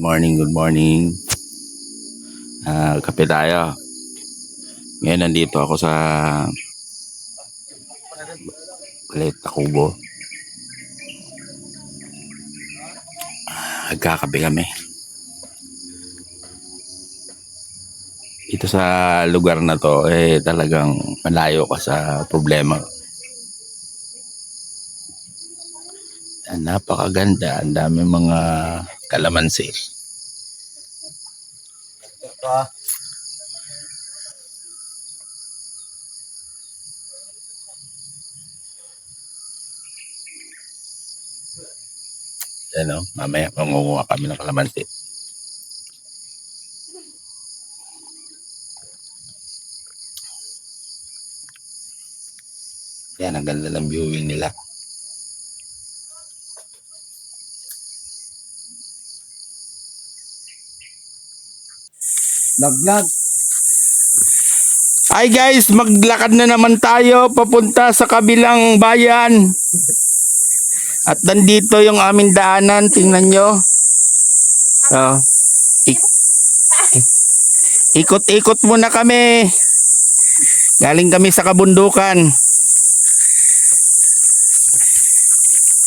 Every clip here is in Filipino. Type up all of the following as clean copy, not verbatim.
Morning, good morning. Kape tayo. Ngayon nandito ako sa Lake Tacubo. Nagkakape kami. Ito sa lugar na to, talagang malayo ka sa problema. Napakaganda, ang dami mga kalamansi. Ano, mamaya mangunguha kami ng kalamansi. Yan, ang ganda ng viewing nila. Laglag. Hi guys, maglakad na naman tayo papunta sa kabilang bayan. At nandito yung aming daanan, tingnan nyo. Ikot-ikot muna kami. Galing kami sa kabundukan.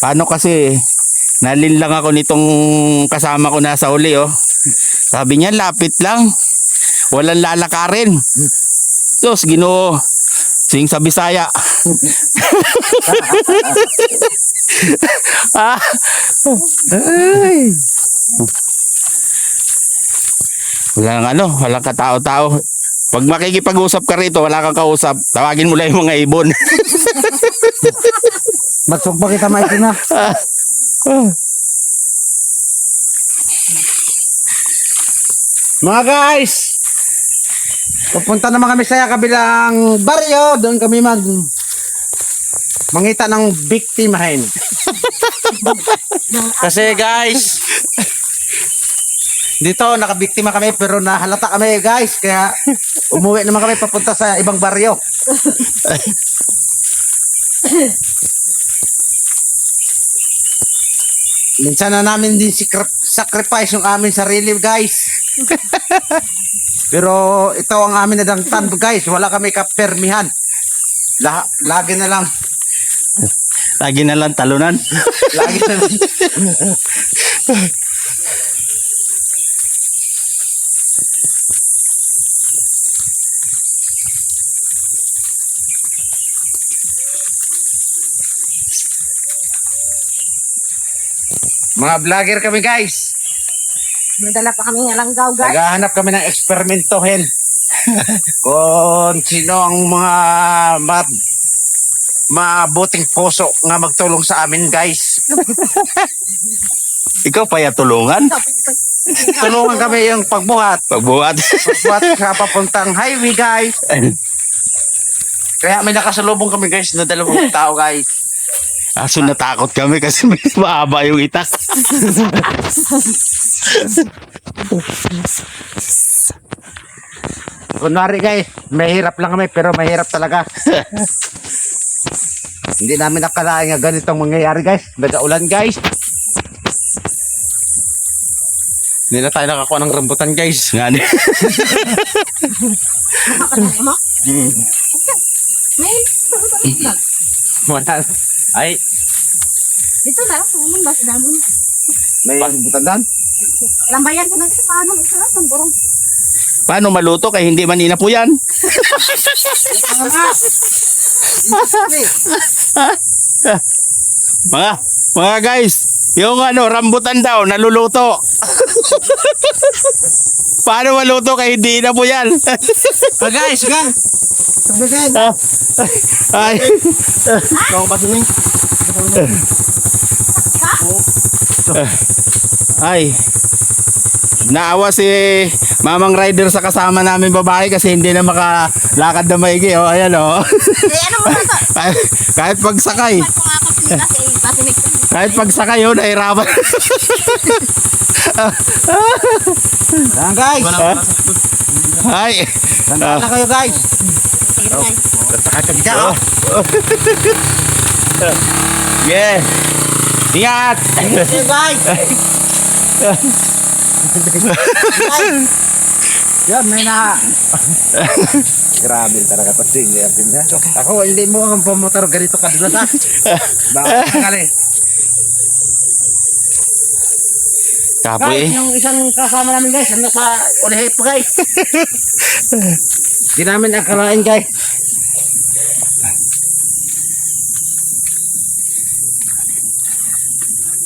Paano kasi, nalinlang ako nitong kasama ko na sa uli, oh. Sabi niya, lapit lang. Walang lalakarin. Diyos, Ginoo. Sing sa Bisaya. Ay. Walang katao-tao. Pag makikipag-usap ka rito, wala kang kausap, tawagin mo lang yung mga ibon. Magsugba kita maiki na. Mga guys, pupunta naman kami sa kabilang baryo. Doon kami mangita ng biktimahin. Kasi guys, dito nakabiktima kami pero nahalata kami guys. Kaya umuwi naman kami papunta sa ibang baryo. Minsan na namin din sacrifice yung aming sarili guys. Pero ito ang amin na dangtan guys. Wala kami kapermihan. Lagi na lang. Lagi na lang talunan. Lagi na lang. Mga vlogger kami guys. May dala pa kami ng langgaw, guys. Naghahanap kami ng eksperimentohin. Kung sino ang mga mabuting puso nga magtulong sa amin guys. Ikaw pa tulungan? Tulungan kami yung pagbuhat. Pagbuhat. Pagbuhat sa papuntang highway guys. Kaya may nakasalubong kami guys na 2 tao guys. Aso natakot kami kasi may mahaba yung itak. Kunwari guys, mahirap lang kami pero mahirap talaga. Hindi namin nakalain nga ganitong mangyayari guys. Nag-aulan guys. Hindi na tayo nakakuha ng rambutan guys. Nga ni. Makakadala mo? May, Wala. Ay, dito na lang. Ano ba sa damo? may rambutan dan. Lambayan ko na sa paano. Isarap ng burong. Paano maluto kay hindi manina po yan? mga guys, yung rambutan daw naluluto. Paano maluto kay hindi na po yan? Guys, gan. Ay. Kau pasunin. Ay. Naawa si Mamang Rider sa kasama namin babae kasi hindi na makalakad na maigi. Oh, ayan oh. Eh, ano mo na to? Kahit pagsakay. Kahit pagsakay yun, nahirapan. Yan guys. Ay. Tandaan na kayo guys. Takot ka. Yeah. Ingat. Guys. Yan, may na. Grabe talaga pa si Erwin. Ako, hindi mo ang pamotor ganito ka dito sa. Bakit kali? Kapoy Guys, eh. yung isang kasama namin guys, ano sa ulihe pa guys. Hindi namin akalain guys.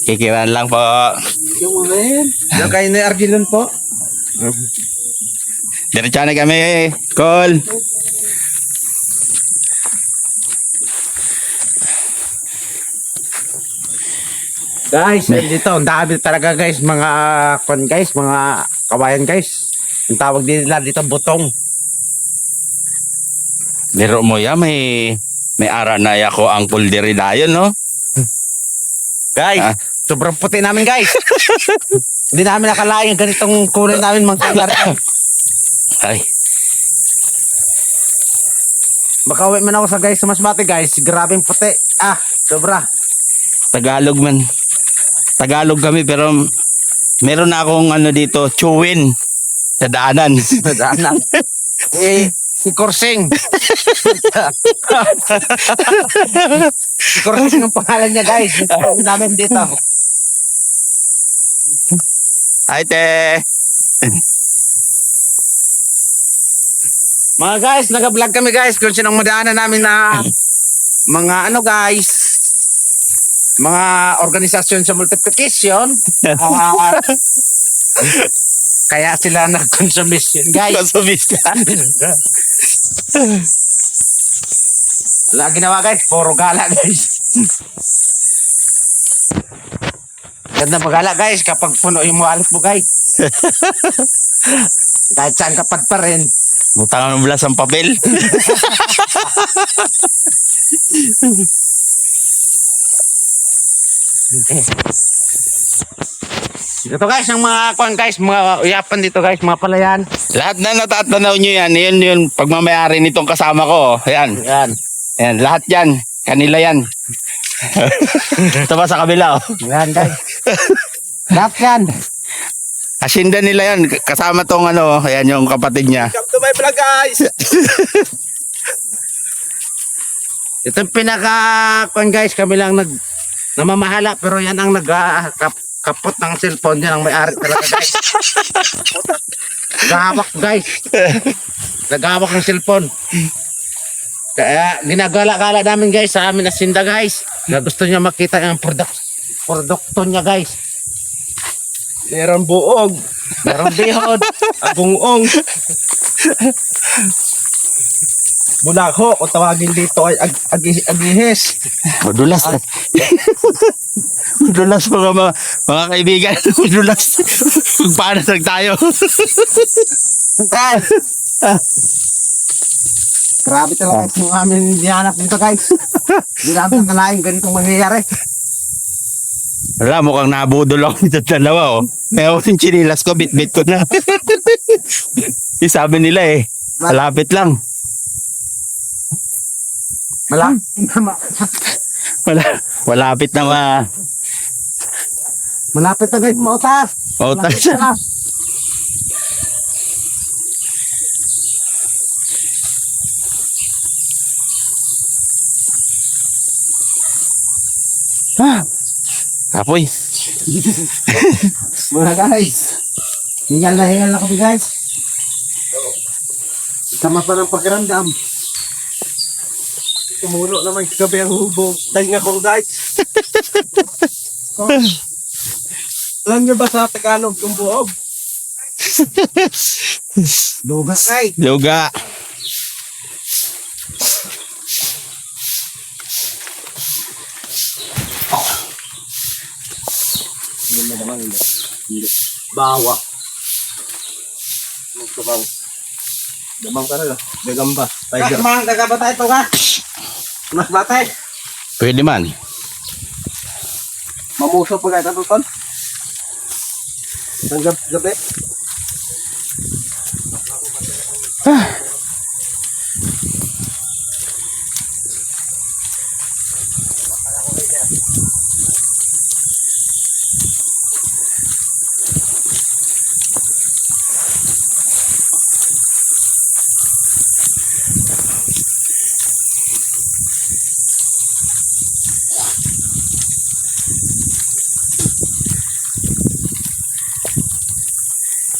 Kikiran lang po. Yung mga yun. Yung kayo na Argilon po. Diretso na kami. Call. Guys, dito, ang dami talaga guys, mga kon guys, mga kawayan guys. Ang tawag nila dito butong. Lero mo ya, may ara na ako ang puldiri dayon, no? Guys, Ah. sobrang puti namin guys. Hindi namin nakalain yung ganitong kulay namin mga kalar. Ay, Makauwi man ako sa guys sa Masbate guys, grabing puti. Ah, sobra. Tagalog man. Tagalog kami pero meron na akong ano dito, chewin sa daanan. Nadaanan. Si Korsing. Si Korsing ang pangalan niya guys. Yung namin dito. Ay, te. Mga guys, nag-vlog kami guys kung sinong madaanan namin na mga ano guys, mga organisasyon sa multiplication. Kaya sila nag-consumption guys. Kasumis ka. Wala ginawa guys, puro gala guys. Ganda magala guys kapag puno yung wallet mo guys. Kahit saan kapag pa rin. Butang ng bulas ang papel. Ito guys, ang mga kuan guys, mga uyapan dito guys, mga palayan. Lahat na natatanaw nyo yan. Yun pagmamayari nitong kasama ko. Ayan. Yan. Ayan, lahat yan. Kanila yan. Ito ba sa kabila, oh. Yan guys. Lahat yan. Asinda nila yan. Kasama tong ano, ayan yung kapatid niya. Welcome to my vlog guys. Ito yung pinaka kuan guys, kami lang namamahala pero yan ang kapot ng cellphone, yan ang may-ari talaga guys. Naghahawak guys. Naghahawak ng cellphone. Kaya ginagala-gala namin guys sa amin na sinda guys. Na gusto niya makita yung produkto niya guys. Meron buog, Meron bihod. agungong. Bulako, kung tawagin dito ay agihis. Madulas. Madulas mga kaibigan. Madulas. Magpanas lang tayo. Grabe talaga yung amin dihanap dito guys. Hindi namin nakalain ganitong mangyayari. Wala, mukhang nabudol ako dito dalawa, oh. Kaya ako yung chinilas ko, bit-bit ko na. Yung sabi nila eh, malapit lang. Malapit na Malapit na guys, mautas. mautas. Ah, kapoy. Mga guys, hingal na kami guys. Sama pa ng pakiramdam. Tumulo naman gabi ang hubog. Tahinga ko guys. Alam niyo ba sa Tagalog yung buog? Luga guys. Yoga. Bawa. Magkabang. Damang talaga. Gagamba. Tiger. Mga gagabatay ito ka. Mas batay. Pwede man. Mamuso pa kahit ito ton. Isang gabi.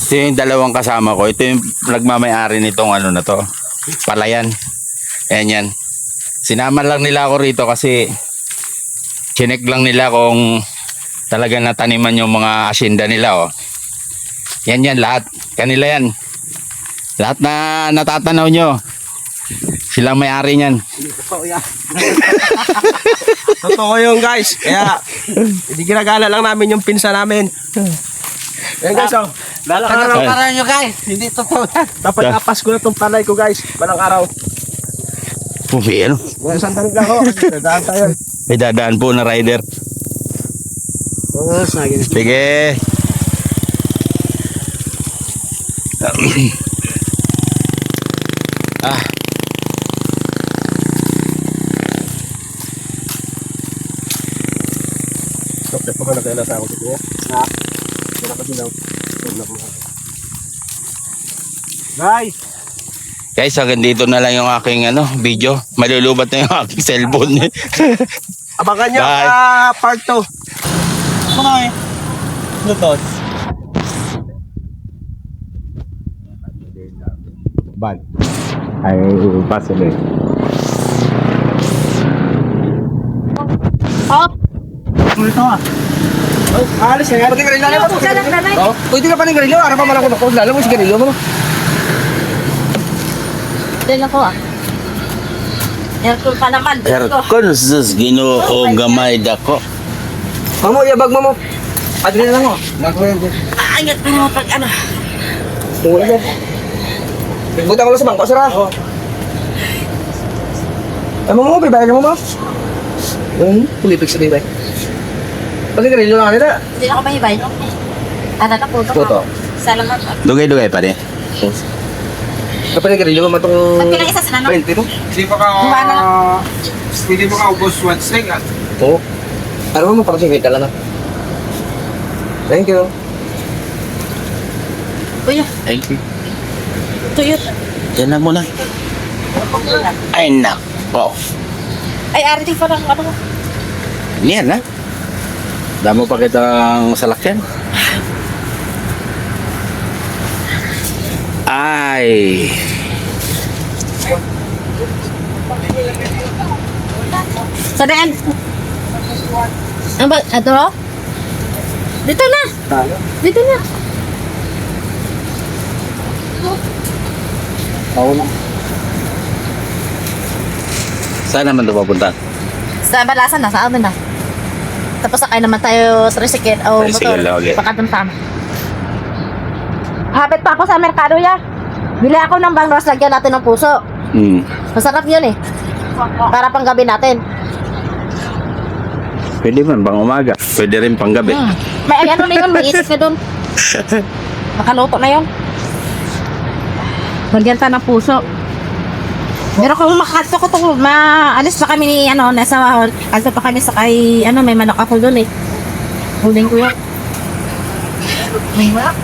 Ito yung dalawang kasama ko. Ito yung nagmamayari nitong ano na to. Palayan. Ayan yan. Sinama lang nila ako rito kasi chinek lang nila kung talaga nataniman yung mga asyenda nila. Oh. Yan yan lahat. Kanila yan. Lahat na natatanaw nyo. Silang may-ari niyan. Totoo yun guys. Kaya, hindi ginagala lang namin yung pinsa namin. Yan guys, oh. Balang araw. Para nyo guys, hindi totoo yan. Dapat napas ko na itong palay ko guys. Balang araw. Pupi, ano? Sandali lang ho. Dadaan tayo. May dadaan po na rider. Oo, sige. Sige. Ah. Dokter pa ka na kailan sa ako dito. Ha? Wala kasi daw. Guys! Guys, hanggang dito na lang yung aking video. Malulubat na yung aking cellphone. Abangan nyo Bye. part 2. Mga eh. Lutot. Bad. Ay, paso na Hop! Ito ah. Oh, alis ya. Pati garilyo na. Pusa lang nanay. Oh, pwede ka pa ng garilyo. Ara pa man ako nakos. Lalo mo si garilyo mo. Dahil ako ah. Aircon pa naman. Aircon sus ginoo gamay dako. Mamo, yabag mo mo. Adri na lang mo. Nakuha ko. Ayat pa naman pag ano. Tuwa mo. Butang ko lang sa bangko, sara. Oh. Mo, bibay mo mo. Pulipig sa bibay. Pati garilyo lang kanina. Hindi na ako mahibay. Ano na po ito? Toto. Salamat. Dugay-dugay pa rin. Kapag garilyo mo matong... Pag pinang isa sa nanong. 20 mo. Hindi pa ka, Kumana na. hindi pa ka ubos Wednesday ah. Oo. Ano mo, parang singit ka lang na. Thank you. Kuya, Thank you. tuyot. Yan na muna. Ay nako. Ay, arity pa lang ano. Niyan na. Damo pa kitang salakyan. Ay. Saan? Ano ba? Ito? Dito na. Dito na. Saan naman ito papunta? Sa balasan na, sa amin na. Tapos sakay naman tayo tricycle o Tricycle motor. na ulit. Baka dun tama. Habit pa ako sa merkado ya. Bili ako ng bangros, lagyan natin ng puso. Masarap yun eh. Para pang gabi natin. Pwede man pang umaga. Pwede rin pang gabi. May ano na yun, may isip na dun. Makaluto na yun. Lagyan tayo ng puso. Pero kung makakalto ko to, maalis pa kami ni, nasa, kalto pa kami sa kay, may manok ako dun eh. Huling ko yun. May manok?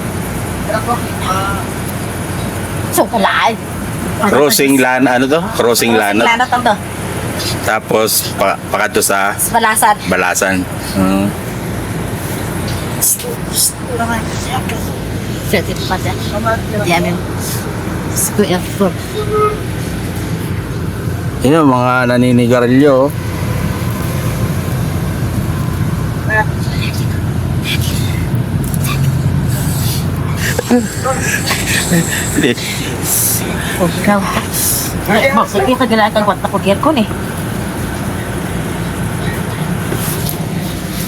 So, kalay. Crossing lana, ano to? Crossing lana. Lana to. Tapos pakato sa Sa balasan. balasan. Sige, pa dyan. Diyan. Square foot. Yun yung mga naninigarilyo. Ikaw. Sige, kagalaan kang wat na kugyan ko ni.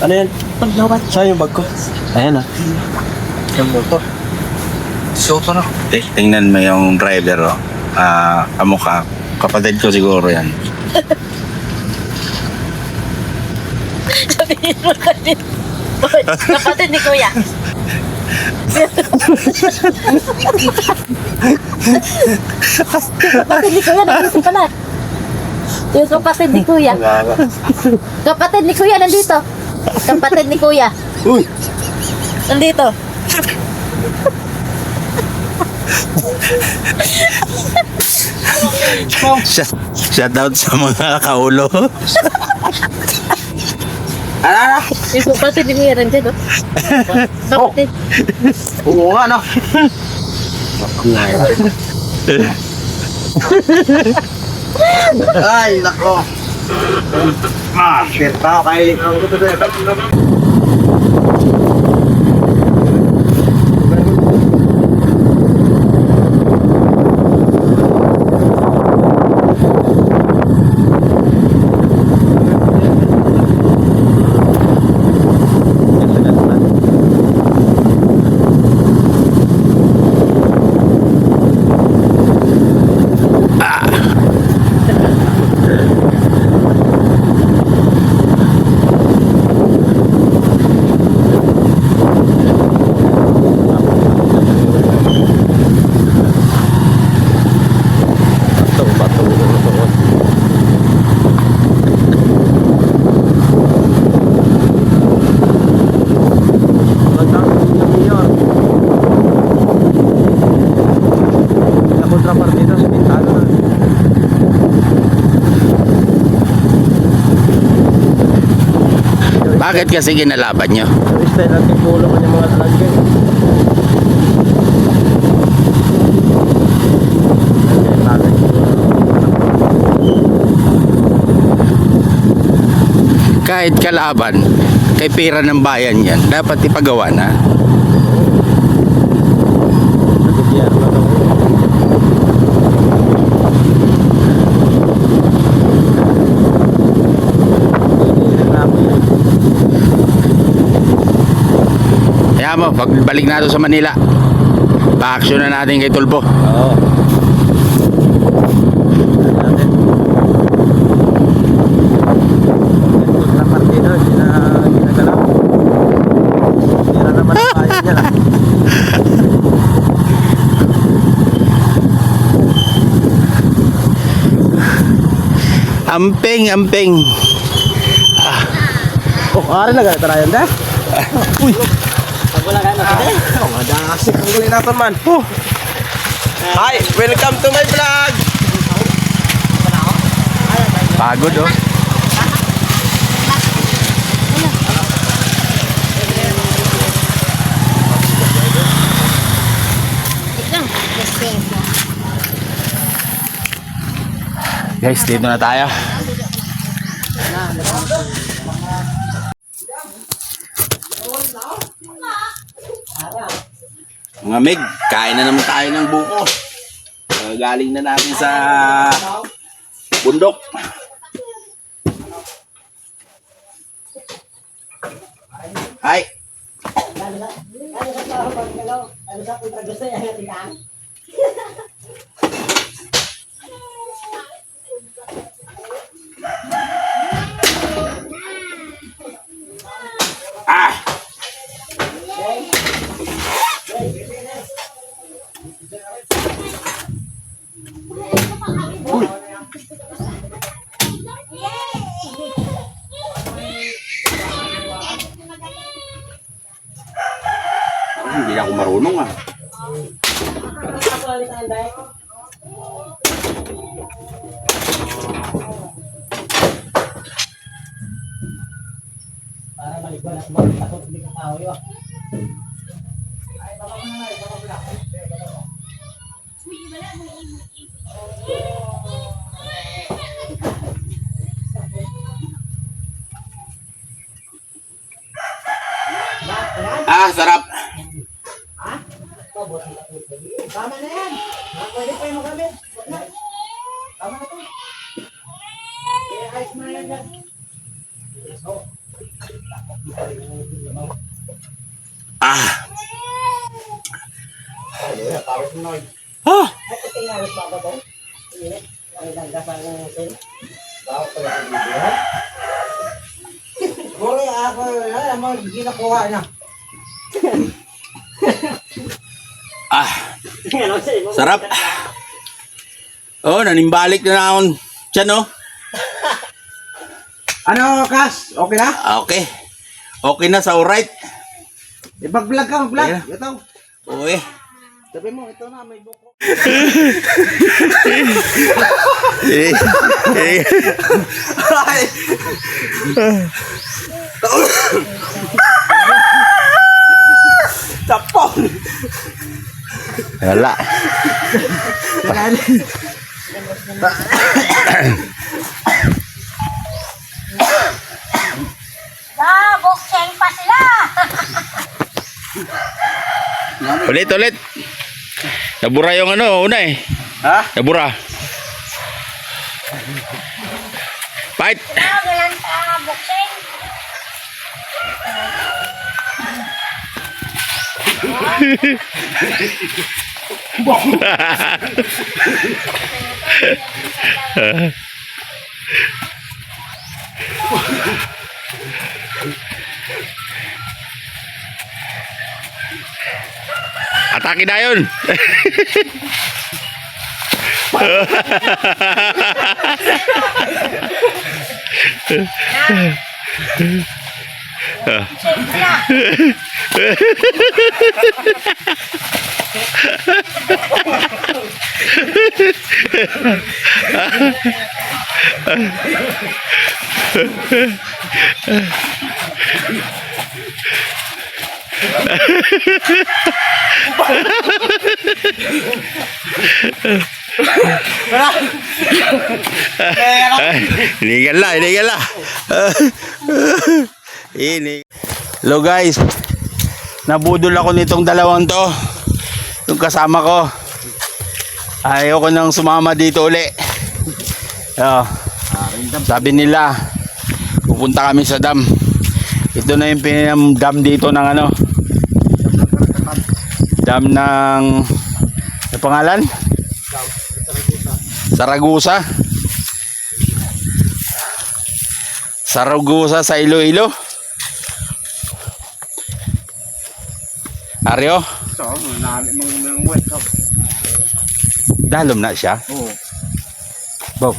Ano yan? Paglawat. Saan yung bag ko? Ayan Yung motor. Soto na. Tingnan mo yung driver, oh. Kamukha. Kapatid ko siguro yan. Sabihin mo kasi. Kapatid ni Kuya. Kapatid ni Kuya, nandito pala. Yung kapatid ni Kuya. Kapatid ni Kuya, nandito. Kapatid ni Kuya. Uy! Nandito. Shout out sa mga kaulo. Ano? Yung bukal tinimiran dyan, no? Bakit? Oo nga, no? Ay, nako. Shit pa, kainin ko ito. Bakit kasi ginalaban nyo? Style natin tulong ko yung mga lalagyan. Kahit kalaban, kay pera ng bayan yan, dapat ipagawa na. Kaya mo, pagbalik natin sa Manila, pa-action na natin kay Tulbo. Oo. Na partido, ginagalaw. Tira naman ang bayan niya lang. Amping. Oh, ari na ganito na yan, dah. Uy. Wala ka na ito. Oh, madasik ang galing natin, man. Oh. Hi, welcome to my vlog. Pagod oh. Guys, dito na tayo. Mga Meg, kain na naman tayo ng buko. Galing na natin sa bundok. Hi. Ah. Hindi ako marunong ah. Ah, sarap. Ah. Ah. Ah. Sarap. Oh, nanimbalik na akong tiyan, oh. Ano, Kas? Okay na? Ah, okay. Okay na sa alright. Ipag-vlog ka, mag-vlog. Yeah. Ito. Uy. Sabi mo, ito na, may buko. Ay. Tapon! Wala. Bokseng pa sila! Ulit, ulit. Nabura yung ano, una eh. Ha? Nabura. Fight! Galan ka, bokseng. Atake na yun. Illegal lah, illegal lah. Ini. Hello guys. Nabudol ako nitong dalawang to. Yung kasama ko. Ayoko nang sumama dito uli. Sabi nila, pupunta kami sa dam. Ito na yung pinam-dam dito ng ano. Dam ng ano pangalan? Saragusa. Saragusa sa Iloilo. Aryo? Dalom na siya? Oo. Bo.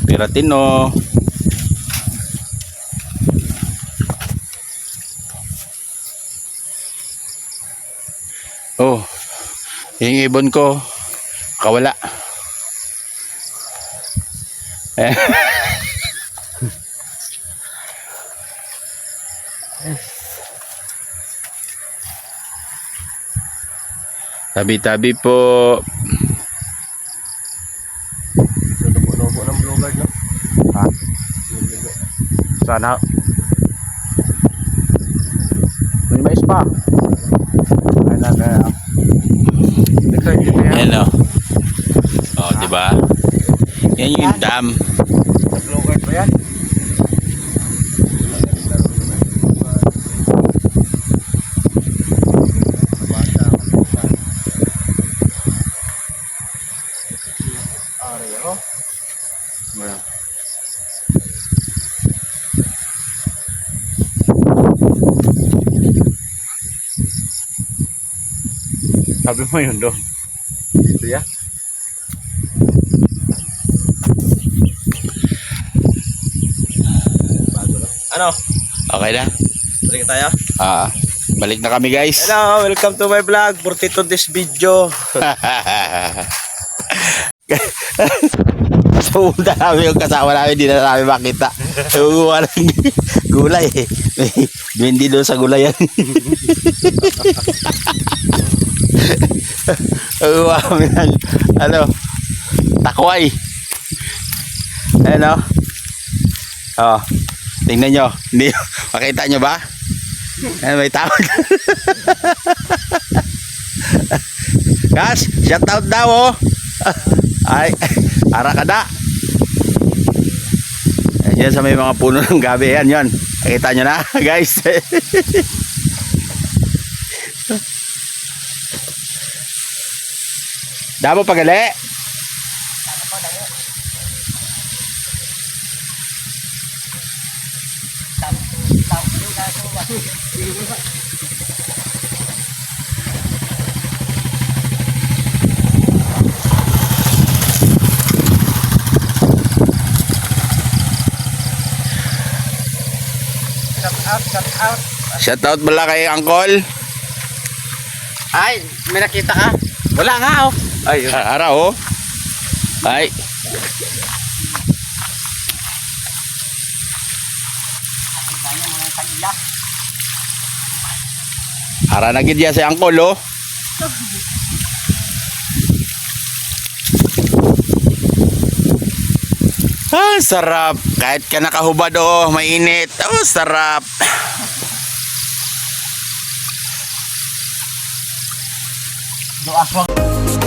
Piratin no. Oh. Yung ibon ko kawala. Tabi-tabi po. Lobo ng Blue Guard, no? Ha? Sana. May mais pa. Hello. Oh, di ba? Yan yung dam. Blue Guard ba yan? Sabi mo yun doon. Dito ya. Ano? Okay na? Balik tayo. Balik na kami guys. Hello, welcome to my vlog. For today's video. So, punta namin yung kasama namin, hindi na namin makita. Walang gulay eh. May duwende doon sa gulayan. Uwa kami ng ano, takway. Ayan o. Oh, tingnan nyo. Hindi, makita nyo ba? Ayan, may tao. Guys, shout out daw oh. Ay, ara ka da. Ayan sa may mga puno ng gabi. Ayan yun. Nakita nyo na guys. Damo pagali. Shout out bala kay Uncle. Ay, may nakita ka? Wala nga oh. Ay, ara oh. Ay. Ara na gid ya si Angkol, oh. Ah, sarap. Kahit ka nakahubad, oh, mainit. Oh, sarap. Doa